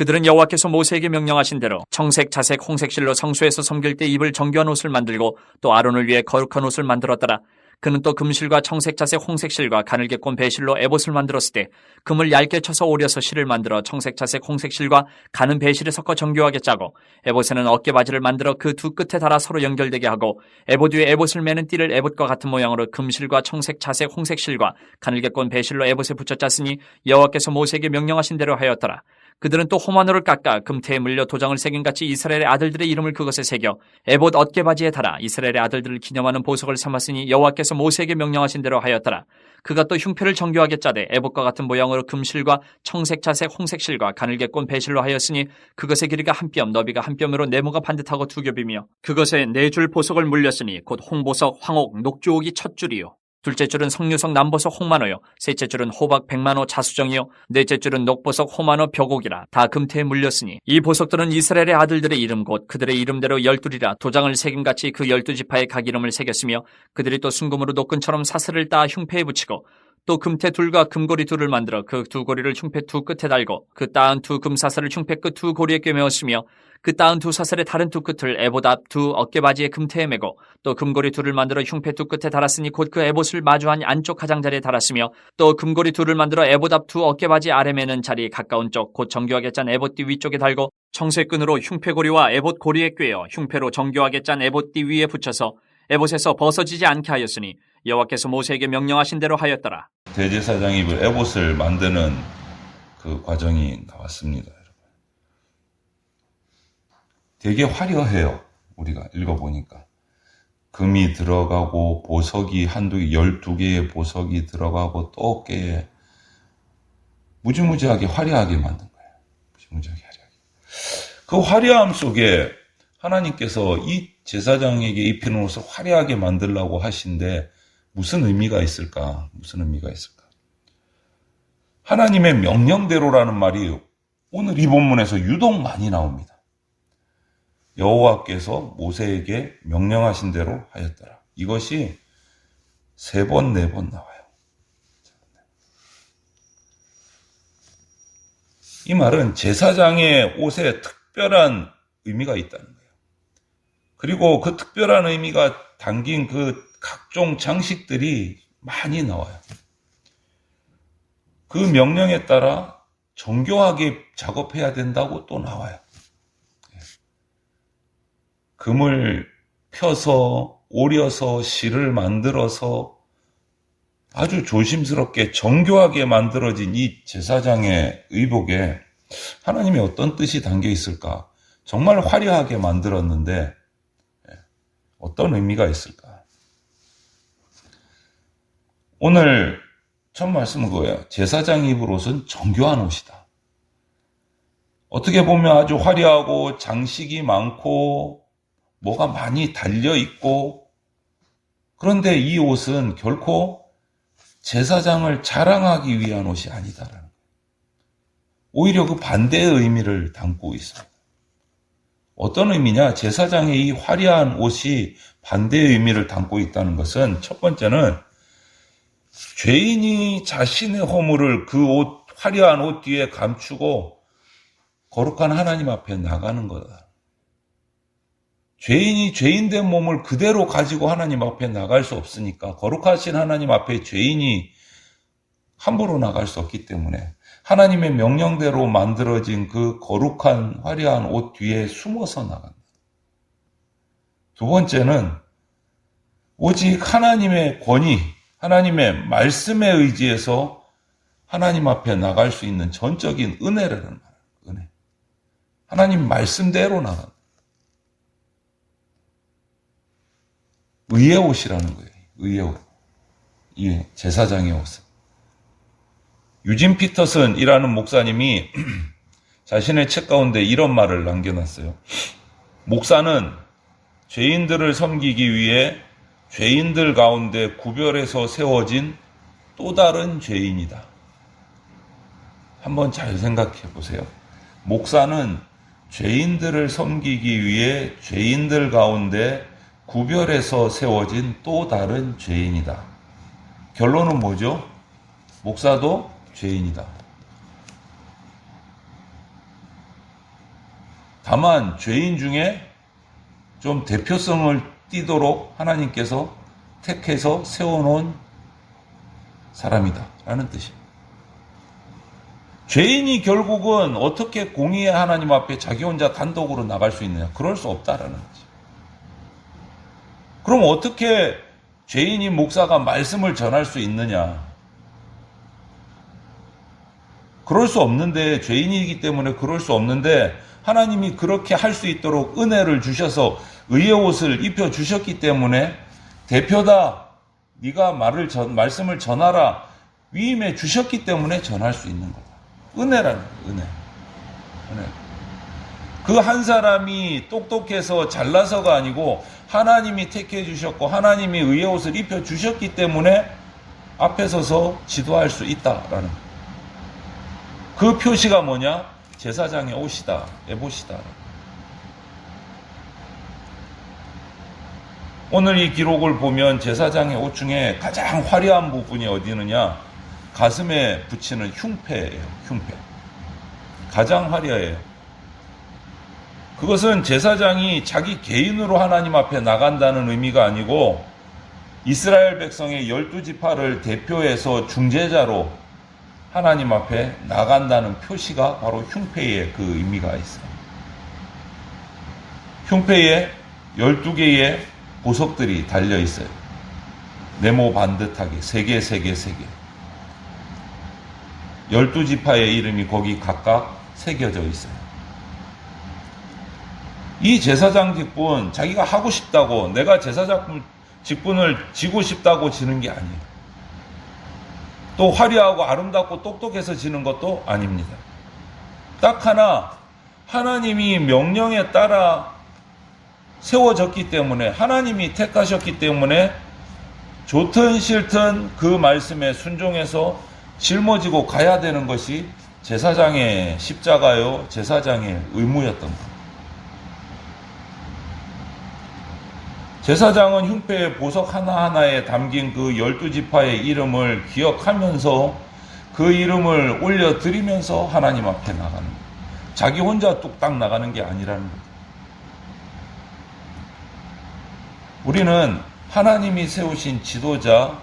그들은 여호와께서 모세에게 명령하신 대로 청색, 자색, 홍색실로 성소에서 섬길 때 입을 정교한 옷을 만들고 또 아론을 위해 거룩한 옷을 만들었더라. 그는 또 금실과 청색, 자색, 홍색실과 가늘게 꼰 배실로 에봇을 만들었을 때 금을 얇게 쳐서 오려서 실을 만들어 청색, 자색, 홍색실과 가는 배실에 섞어 정교하게 짜고 에봇에는 어깨바지를 만들어 그 두 끝에 달아 서로 연결되게 하고 에봇 위에 에봇을 매는 띠를 에봇과 같은 모양으로 금실과 청색, 자색, 홍색실과 가늘게 꼰 배실로 에봇에 붙여 짰으니 여호와께서 모세에게 명령하신 대로 하였더라. 그들은 또 호마노를 깎아 금태에 물려 도장을 새긴 같이 이스라엘의 아들들의 이름을 그것에 새겨 에봇 어깨바지에 달아 이스라엘의 아들들을 기념하는 보석을 삼았으니 여호와께서 모세에게 명령하신 대로 하였더라. 그가 또 흉패를 정교하게 짜되 에봇과 같은 모양으로 금실과 청색, 자색, 홍색실과 가늘게 꼰 배실로 하였으니 그것의 길이가 한 뼘, 너비가 한 뼘으로 네모가 반듯하고 두 겹이며 그것에 네 줄 보석을 물렸으니 곧 홍보석, 황옥, 녹주옥이 첫 줄이요. 둘째 줄은 석류석, 남보석, 홍만호요. 셋째 줄은 호박, 백만호, 자수정이요. 넷째 줄은 녹보석, 호만호, 벽옥이라 다 금태에 물렸으니 이 보석들은 이스라엘의 아들들의 이름 곧 그들의 이름대로 12이라 도장을 새김같이 그 12지파의 각 이름을 새겼으며 그들이 또 순금으로 노끈처럼 사슬을 따 흉패에 붙이고 또 금태 둘과 금고리 둘을 만들어 그 두 고리를 흉패 두 끝에 달고 그 따은 두 금사슬을 흉패 끝 두 고리에 꿰매었으며 그 따은 두 사슬의 다른 두 끝을 에봇 앞 두 어깨바지에 금태에 매고 또 금고리 둘을 만들어 흉패 두 끝에 달았으니 곧 그 에봇을 마주한 안쪽 가장자리에 달았으며 또 금고리 둘을 만들어 에봇 앞 두 어깨바지 아래 매는 자리에 가까운 쪽 곧 정교하게 짠 에봇띠 위쪽에 달고 청색끈으로 흉패고리와 에봇 고리에 꿰어 흉패로 정교하게 짠 에봇띠 위에 붙여서 에봇에서 벗어지지 않게 하였으니 여호와께서 모세에게 명령하신 대로 하였더라. 대제사장이 입을 에봇을 만드는 그 과정이 나왔습니다. 되게 화려해요. 우리가 읽어보니까. 금이 들어가고 보석이 12개의 보석이 들어가고 또 어깨에 무지무지하게 화려하게 만든 거예요. 무지무지하게 화려하게. 그 화려함 속에 하나님께서 이 제사장에게 입히는 옷을 화려하게 만들라고 하신데 무슨 의미가 있을까? 무슨 의미가 있을까? 하나님의 명령대로라는 말이 오늘 이 본문에서 유독 많이 나옵니다. 여호와께서 모세에게 명령하신 대로 하였더라. 이것이 3번, 4번 나와요. 이 말은 제사장의 옷에 특별한 의미가 있다는 거예요. 그리고 그 특별한 의미가 담긴 그 각종 장식들이 많이 나와요. 그 명령에 따라 정교하게 작업해야 된다고 또 나와요. 금을 펴서 오려서 실을 만들어서 아주 조심스럽게 정교하게 만들어진 이 제사장의 의복에 하나님의 어떤 뜻이 담겨 있을까? 정말 화려하게 만들었는데 어떤 의미가 있을까? 오늘 첫 말씀은 그거예요. 제사장 입을 옷은 정교한 옷이다. 어떻게 보면 아주 화려하고 장식이 많고 뭐가 많이 달려있고 그런데 이 옷은 결코 제사장을 자랑하기 위한 옷이 아니다라는 거예요. 오히려 그 반대의 의미를 담고 있어요. 어떤 의미냐? 제사장의 이 화려한 옷이 반대의 의미를 담고 있다는 것은 첫 번째는 죄인이 자신의 허물을 그 옷, 화려한 옷 뒤에 감추고 거룩한 하나님 앞에 나가는 거다. 죄인이 죄인된 몸을 그대로 가지고 하나님 앞에 나갈 수 없으니까 거룩하신 하나님 앞에 죄인이 함부로 나갈 수 없기 때문에 하나님의 명령대로 만들어진 그 거룩한 화려한 옷 뒤에 숨어서 나간다. 두 번째는 오직 하나님의 권위, 하나님의 말씀에 의지해서 하나님 앞에 나갈 수 있는 전적인 은혜라는 말이에요. 은혜. 하나님 말씀대로 나간다. 의의 옷이라는 거예요. 의의 옷. 이 제사장의 옷은. 유진 피터슨이라는 목사님이 자신의 책 가운데 이런 말을 남겨놨어요. 목사는 죄인들을 섬기기 위해 죄인들 가운데 구별해서 세워진 또 다른 죄인이다. 한번 잘 생각해 보세요. 목사는 죄인들을 섬기기 위해 죄인들 가운데 구별해서 세워진 또 다른 죄인이다. 결론은 뭐죠? 목사도 죄인이다. 다만 죄인 중에 좀 대표성을 띠도록 하나님께서 택해서 세워놓은 사람이다 라는 뜻입니다. 죄인이 결국은 어떻게 공의의 하나님 앞에 자기 혼자 단독으로 나갈 수 있느냐? 그럴 수 없다라는 거죠. 그럼 어떻게 죄인이 목사가 말씀을 전할 수 있느냐? 그럴 수 없는데, 죄인이기 때문에 그럴 수 없는데, 하나님이 그렇게 할 수 있도록 은혜를 주셔서 의의 옷을 입혀 주셨기 때문에, 대표다, 네가 말씀을 전하라, 위임해 주셨기 때문에 전할 수 있는 거다. 은혜라는 거예요, 은혜. 그 한 사람이 똑똑해서 잘나서가 아니고 하나님이 택해 주셨고 하나님이 의의 옷을 입혀 주셨기 때문에 앞에 서서 지도할 수 있다라는 거예요. 그 표시가 뭐냐? 제사장의 옷이다, 에봇이다. 오늘 이 기록을 보면 제사장의 옷 중에 가장 화려한 부분이 어디 있느냐? 가슴에 붙이는 흉패예요. 흉패. 가장 화려해요. 그것은 제사장이 자기 개인으로 하나님 앞에 나간다는 의미가 아니고 이스라엘 백성의 12지파를 대표해서 중재자로 하나님 앞에 나간다는 표시가 바로 흉패에 그 의미가 있어요. 흉패에 12개의 보석들이 달려 있어요. 네모 반듯하게 3개. 12지파의 이름이 거기 각각 새겨져 있어요. 이 제사장 직분, 자기가 하고 싶다고, 내가 제사장 직분을 지고 싶다고 지는 게 아니에요. 또 화려하고 아름답고 똑똑해서 지는 것도 아닙니다. 딱 하나, 하나님이 명령에 따라 세워졌기 때문에, 하나님이 택하셨기 때문에 좋든 싫든 그 말씀에 순종해서 짊어지고 가야 되는 것이 제사장의 십자가요, 제사장의 의무였던 것. 제사장은 흉패의 보석 하나하나에 담긴 그 12지파의 이름을 기억하면서 그 이름을 올려드리면서 하나님 앞에 나가는 거예요. 자기 혼자 뚝딱 나가는 게 아니라는 거예요. 우리는 하나님이 세우신 지도자들이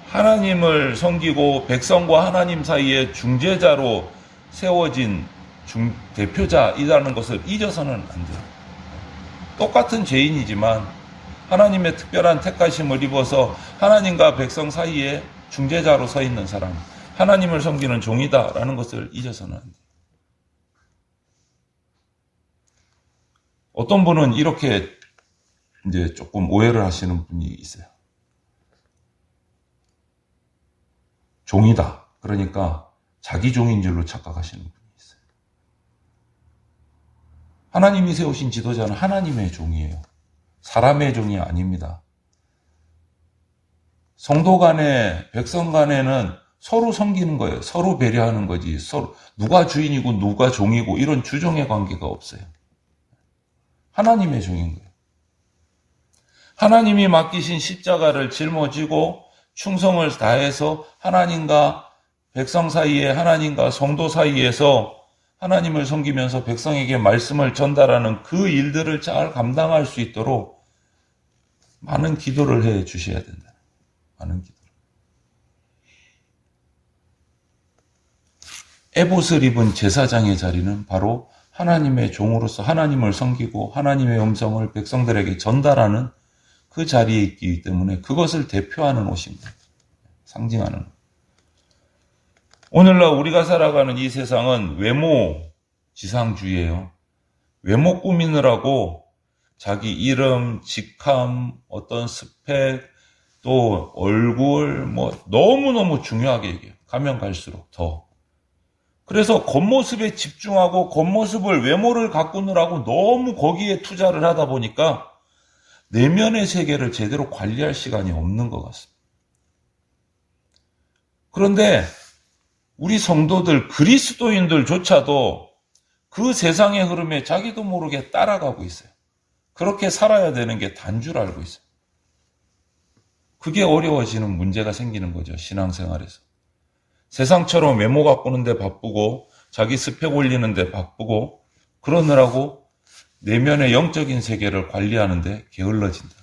하나님을 섬기고 백성과 하나님 사이의 중재자로 세워진 대표자이라는 것을 잊어서는 안 돼요. 똑같은 죄인이지만 하나님의 특별한 택하심을 입어서 하나님과 백성 사이에 중재자로 서 있는 사람, 하나님을 섬기는 종이다라는 것을 잊어서는 안 돼요. 어떤 분은 이렇게 이제 조금 오해를 하시는 분이 있어요. 종이다. 그러니까 자기 종인 줄로 착각하시는 분이 있어요. 하나님이 세우신 지도자는 하나님의 종이에요. 사람의 종이 아닙니다. 성도 간에, 백성 간에는 서로 섬기는 거예요. 서로 배려하는 거지. 서로 누가 주인이고 누가 종이고 이런 주종의 관계가 없어요. 하나님의 종인 거예요. 하나님이 맡기신 십자가를 짊어지고 충성을 다해서 하나님과 백성 사이에, 하나님과 성도 사이에서 하나님을 섬기면서 백성에게 말씀을 전달하는 그 일들을 잘 감당할 수 있도록 많은 기도를 해 주셔야 된다. 많은 기도. 에봇을 입은 제사장의 자리는 바로 하나님의 종으로서 하나님을 섬기고 하나님의 음성을 백성들에게 전달하는 그 자리에 있기 때문에 그것을 대표하는 옷입니다. 상징하는. 오늘날 우리가 살아가는 이 세상은 외모 지상주의예요. 외모 꾸미느라고 자기 이름, 직함, 어떤 스펙, 또 얼굴, 너무너무 중요하게 얘기해요. 가면 갈수록 더. 그래서 겉모습에 집중하고 겉모습을, 외모를 가꾸느라고 너무 거기에 투자를 하다 보니까 내면의 세계를 제대로 관리할 시간이 없는 것 같습니다. 그런데 우리 성도들, 그리스도인들조차도 그 세상의 흐름에 자기도 모르게 따라가고 있어요. 그렇게 살아야 되는 게 단 줄 알고 있어요. 그게 어려워지는 문제가 생기는 거죠, 신앙생활에서. 세상처럼 외모 가꾸는데 바쁘고 자기 스펙 올리는데 바쁘고 그러느라고 내면의 영적인 세계를 관리하는데 게을러진다.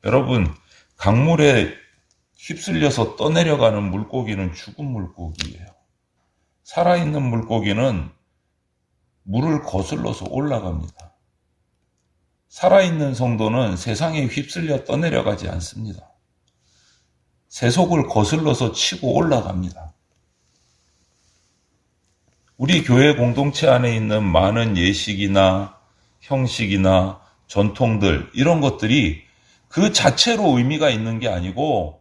여러분, 강물에 휩쓸려서 떠내려가는 물고기는 죽은 물고기예요. 살아있는 물고기는 물을 거슬러서 올라갑니다. 살아있는 성도는 세상에 휩쓸려 떠내려가지 않습니다. 세속을 거슬러서 치고 올라갑니다. 우리 교회 공동체 안에 있는 많은 예식이나 형식이나 전통들, 이런 것들이 그 자체로 의미가 있는 게 아니고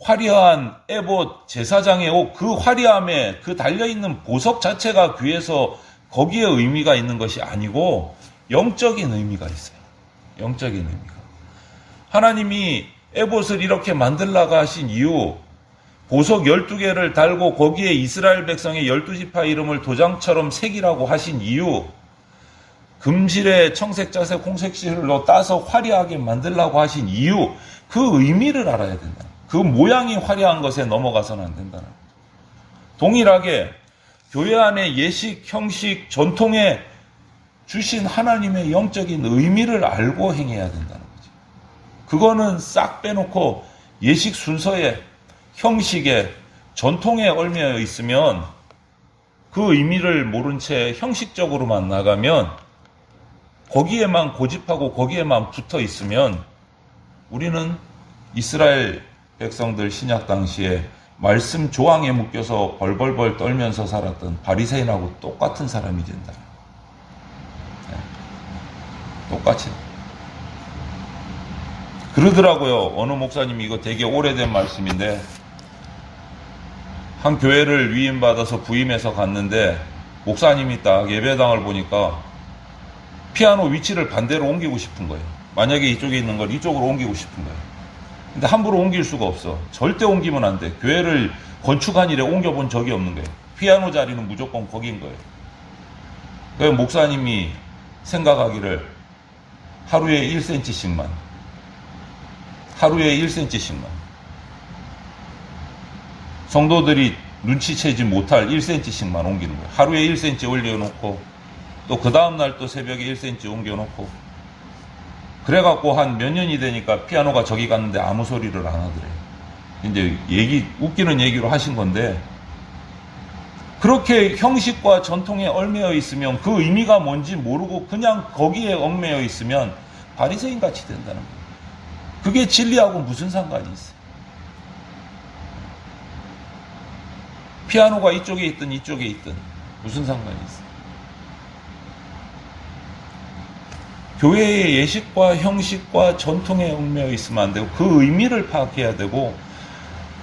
화려한 에봇, 제사장의 옷, 그 화려함에 그 달려있는 보석 자체가 귀해서 거기에 의미가 있는 것이 아니고 영적인 의미가 있어요. 영적인 의미가. 하나님이 에봇을 이렇게 만들라고 하신 이유, 보석 12개를 달고 거기에 이스라엘 백성의 12지파 이름을 도장처럼 새기라고 하신 이유, 금실에 청색, 자색, 홍색실로 따서 화려하게 만들라고 하신 이유, 그 의미를 알아야 된다. 그 모양이 화려한 것에 넘어가서는 안 된다는 거죠. 동일하게 교회 안에 예식, 형식, 전통에 주신 하나님의 영적인 의미를 알고 행해야 된다는 거죠. 그거는 싹 빼놓고 예식 순서에, 형식에, 전통에 얽매여 있으면 그 의미를 모른 채 형식적으로만 나가면 거기에만 고집하고 거기에만 붙어 있으면 우리는 이스라엘 백성들 신약 당시에 말씀 조항에 묶여서 벌벌벌 떨면서 살았던 바리새인하고 똑같은 사람이 된다. 네. 똑같이. 그러더라고요. 어느 목사님이, 이거 되게 오래된 말씀인데, 한 교회를 위임받아서 부임해서 갔는데 목사님이 딱 예배당을 보니까 피아노 위치를 반대로 옮기고 싶은 거예요. 만약에 이쪽에 있는 걸 이쪽으로 옮기고 싶은 거예요. 근데 함부로 옮길 수가 없어. 절대 옮기면 안 돼. 교회를 건축한 일에 옮겨본 적이 없는 거예요. 피아노 자리는 무조건 거긴 거예요. 그래서 목사님이 생각하기를 하루에 1cm씩만 성도들이 눈치채지 못할 1cm씩만 옮기는 거예요. 하루에 1cm 올려놓고 또 그 다음날 또 새벽에 1cm 옮겨놓고, 그래갖고 한 몇 년이 되니까 피아노가 저기 갔는데 아무 소리를 안 하더래요. 이제 웃기는 얘기로 하신 건데, 그렇게 형식과 전통에 얽매여 있으면 그 의미가 뭔지 모르고 그냥 거기에 얽매여 있으면 바리새인 같이 된다는 거예요. 그게 진리하고 무슨 상관이 있어요? 피아노가 이쪽에 있든 이쪽에 있든 무슨 상관이 있어요? 교회의 예식과 형식과 전통에 얽매여 있으면 안 되고 그 의미를 파악해야 되고,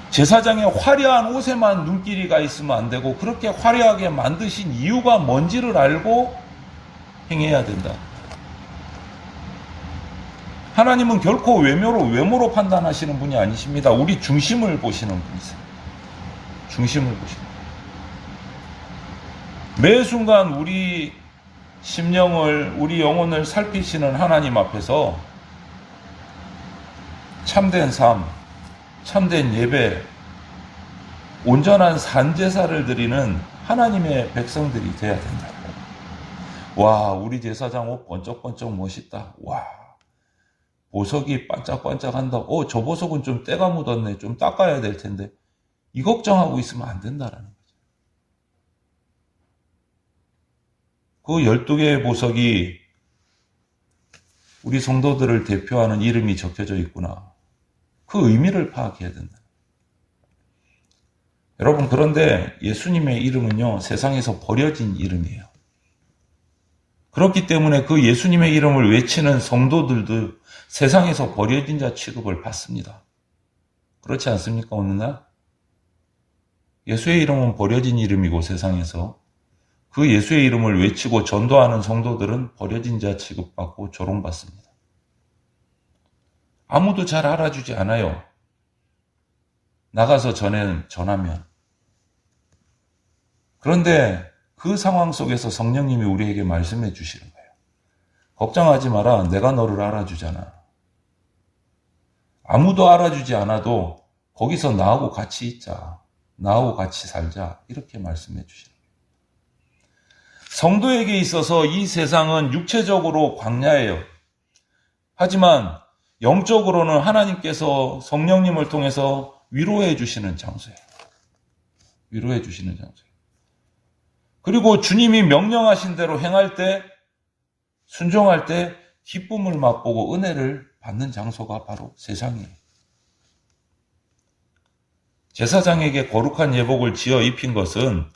제사장의 화려한 옷에만 눈길이 가 있으면 안 되고 그렇게 화려하게 만드신 이유가 뭔지를 알고 행해야 된다. 하나님은 결코 외모로 판단하시는 분이 아니십니다. 우리 중심을 보시는 분이세요. 중심을 보시는 분. 매 순간 우리 심령을, 우리 영혼을 살피시는 하나님 앞에서 참된 삶, 참된 예배, 온전한 산제사를 드리는 하나님의 백성들이 되어야 된다. 와, 우리 제사장 옷 번쩍번쩍 멋있다. 와, 보석이 반짝반짝한다. 저 보석은 좀 때가 묻었네. 좀 닦아야 될 텐데. 이 걱정하고 있으면 안 된다라는 거죠. 그 12개의 보석이 우리 성도들을 대표하는 이름이 적혀져 있구나. 그 의미를 파악해야 된다. 여러분, 그런데 예수님의 이름은요, 세상에서 버려진 이름이에요. 그렇기 때문에 그 예수님의 이름을 외치는 성도들도 세상에서 버려진 자 취급을 받습니다. 그렇지 않습니까, 오늘날? 예수의 이름은 버려진 이름이고 세상에서 그 예수의 이름을 외치고 전도하는 성도들은 버려진 자 취급받고 조롱받습니다. 아무도 잘 알아주지 않아요. 나가서 전하면. 그런데 그 상황 속에서 성령님이 우리에게 말씀해 주시는 거예요. 걱정하지 마라. 내가 너를 알아주잖아. 아무도 알아주지 않아도 거기서 나하고 같이 있자. 나하고 같이 살자. 이렇게 말씀해 주시는 거예요. 성도에게 있어서 이 세상은 육체적으로 광야예요. 하지만 영적으로는 하나님께서 성령님을 통해서 위로해 주시는 장소예요. 위로해 주시는 장소예요. 그리고 주님이 명령하신 대로 행할 때, 순종할 때 기쁨을 맛보고 은혜를 받는 장소가 바로 세상이에요. 제사장에게 거룩한 예복을 지어 입힌 것은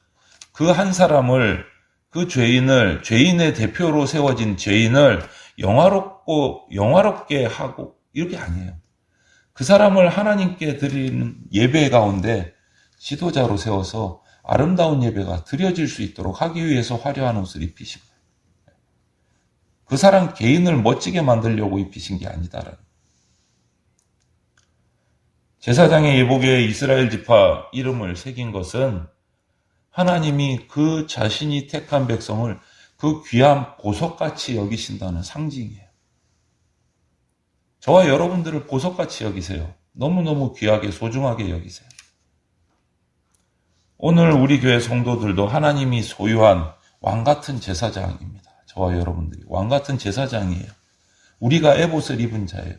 그 한 사람을, 그 죄인의 대표로 세워진 죄인을 영화롭게 하고 이렇게 아니에요. 그 사람을 하나님께 드리는 예배 가운데 지도자로 세워서 아름다운 예배가 드려질 수 있도록 하기 위해서 화려한 옷을 입히신 거예요. 그 사람 개인을 멋지게 만들려고 입히신 게 아니다라는. 제사장의 예복에 이스라엘 지파 이름을 새긴 것은 하나님이 그 자신이 택한 백성을 그 귀한 보석같이 여기신다는 상징이에요. 저와 여러분들을 보석같이 여기세요. 너무너무 귀하게 소중하게 여기세요. 오늘 우리 교회 성도들도 하나님이 소유한 왕같은 제사장입니다. 저와 여러분들이 왕같은 제사장이에요. 우리가 에봇을 입은 자예요.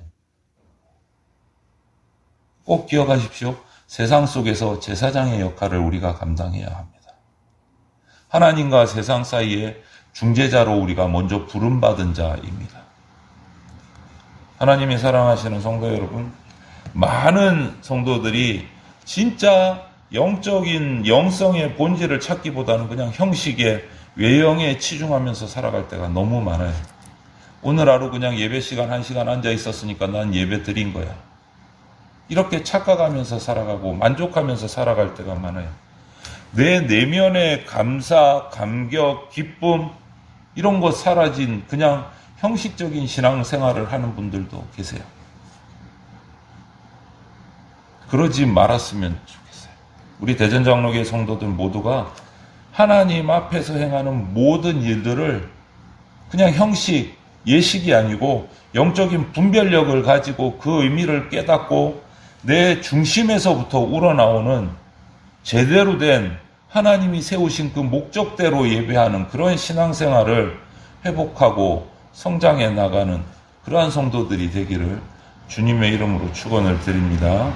꼭 기억하십시오. 세상 속에서 제사장의 역할을 우리가 감당해야 합니다. 하나님과 세상 사이에 중재자로 우리가 먼저 부름받은 자입니다. 하나님이 사랑하시는 성도 여러분, 많은 성도들이 진짜 영적인 영성의 본질을 찾기보다는 그냥 형식의 외형에 치중하면서 살아갈 때가 너무 많아요. 오늘 하루 그냥 예배 시간 1시간 앉아 있었으니까 난 예배 드린 거야. 이렇게 착각하면서 살아가고 만족하면서 살아갈 때가 많아요. 내 내면의 감사, 감격, 기쁨 이런 것 사라진 그냥 형식적인 신앙생활을 하는 분들도 계세요. 그러지 말았으면 좋겠어요. 우리 대전장로교회 성도들 모두가 하나님 앞에서 행하는 모든 일들을 그냥 형식, 예식이 아니고 영적인 분별력을 가지고 그 의미를 깨닫고 내 중심에서부터 우러나오는 제대로 된 하나님이 세우신 그 목적대로 예배하는 그런 신앙생활을 회복하고 성장해 나가는 그러한 성도들이 되기를 주님의 이름으로 축원을 드립니다.